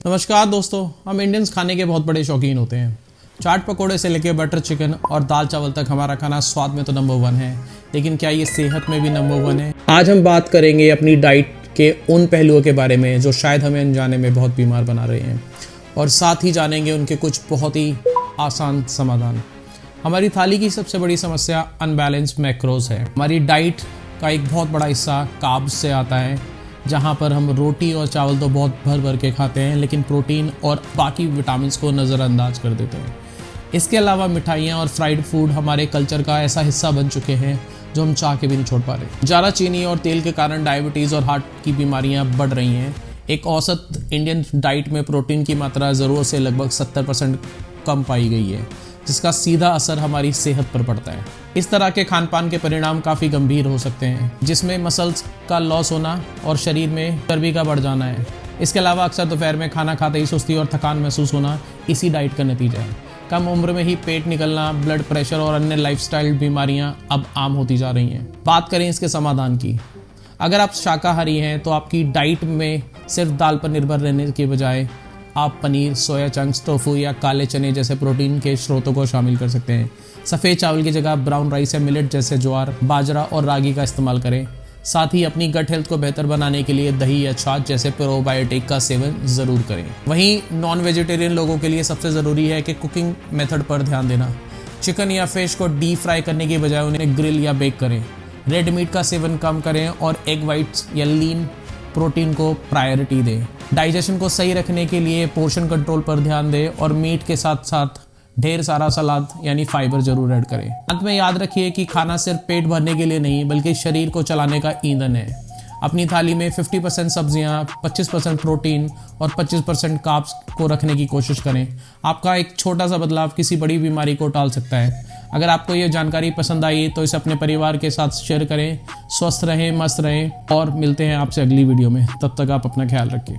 नमस्कार दोस्तों, हम इंडियंस खाने के बहुत बड़े शौकीन होते हैं। चाट पकोड़े से लेकर बटर चिकन और दाल चावल तक हमारा खाना स्वाद में तो नंबर 1 है, लेकिन क्या ये सेहत में भी नंबर 1 है? आज हम बात करेंगे अपनी डाइट के उन पहलुओं के बारे में जो शायद हमें अनजाने में बहुत बीमार बना रहे हैं, और साथ ही जानेंगे उनके कुछ बहुत ही आसान समाधान। हमारी थाली की सबसे बड़ी समस्या अनबैलेंस मैक्रोज है। हमारी डाइट का एक बहुत बड़ा हिस्सा कार्ब्स से आता है, जहाँ पर हम रोटी और चावल तो बहुत भर भर के खाते हैं, लेकिन प्रोटीन और बाकी विटामिन्स को नज़रअंदाज कर देते हैं। इसके अलावा मिठाइयाँ और फ्राइड फूड हमारे कल्चर का ऐसा हिस्सा बन चुके हैं जो हम चाह के भी नहीं छोड़ पा रहे। ज़्यादा चीनी और तेल के कारण डायबिटीज़ और हार्ट की बीमारियाँ बढ़ रही हैं। एक औसत इंडियन डाइट में प्रोटीन की मात्रा ज़रूरत से लगभग 70% कम पाई गई है, जिसका सीधा असर हमारी सेहत पर पड़ता है। इस तरह के खान पान के परिणाम काफ़ी गंभीर हो सकते हैं, जिसमें मसल्स का लॉस होना और शरीर में चर्बी का बढ़ जाना है। इसके अलावा अक्सर दोपहर में खाना खाते ही सुस्ती और थकान महसूस होना इसी डाइट का नतीजा है। कम उम्र में ही पेट निकलना, ब्लड प्रेशर और अन्य लाइफस्टाइल बीमारियां अब आम होती जा रही हैं। बात करें इसके समाधान की। अगर आप शाकाहारी हैं तो आपकी डाइट में सिर्फ दाल पर निर्भर रहने के बजाय आप पनीर, सोया चंक्स, टोफू या काले चने जैसे प्रोटीन के स्रोतों को शामिल कर सकते हैं। सफ़ेद चावल की जगह ब्राउन राइस या मिलेट जैसे ज्वार, बाजरा और रागी का इस्तेमाल करें। साथ ही अपनी गट हेल्थ को बेहतर बनाने के लिए दही या छाछ जैसे प्रोबायोटिक का सेवन ज़रूर करें। वहीं नॉन वेजिटेरियन लोगों के लिए सबसे ज़रूरी है कि कुकिंग मेथड पर ध्यान देना। चिकन या फिश को डीप फ्राई करने की बजाय उन्हें ग्रिल या बेक करें। रेड मीट का सेवन कम करें और एग वाइट्स या लीन प्रोटीन को प्रायोरिटी दें। डाइजेशन को सही रखने के लिए पोर्शन कंट्रोल पर ध्यान दें और मीट के साथ साथ ढेर सारा सलाद यानी फाइबर जरूर ऐड करें। अंत में याद रखिए कि खाना सिर्फ पेट भरने के लिए नहीं, बल्कि शरीर को चलाने का ईंधन है। अपनी थाली में 50% सब्जियां, 25% प्रोटीन और 25% कार्ब्स को रखने की कोशिश करें। आपका एक छोटा सा बदलाव किसी बड़ी बीमारी को टाल सकता है। अगर आपको ये जानकारी पसंद आई तो इसे अपने परिवार के साथ शेयर करें। स्वस्थ रहें, मस्त रहें और मिलते हैं आपसे अगली वीडियो में। तब तक आप अपना ख्याल रखिए।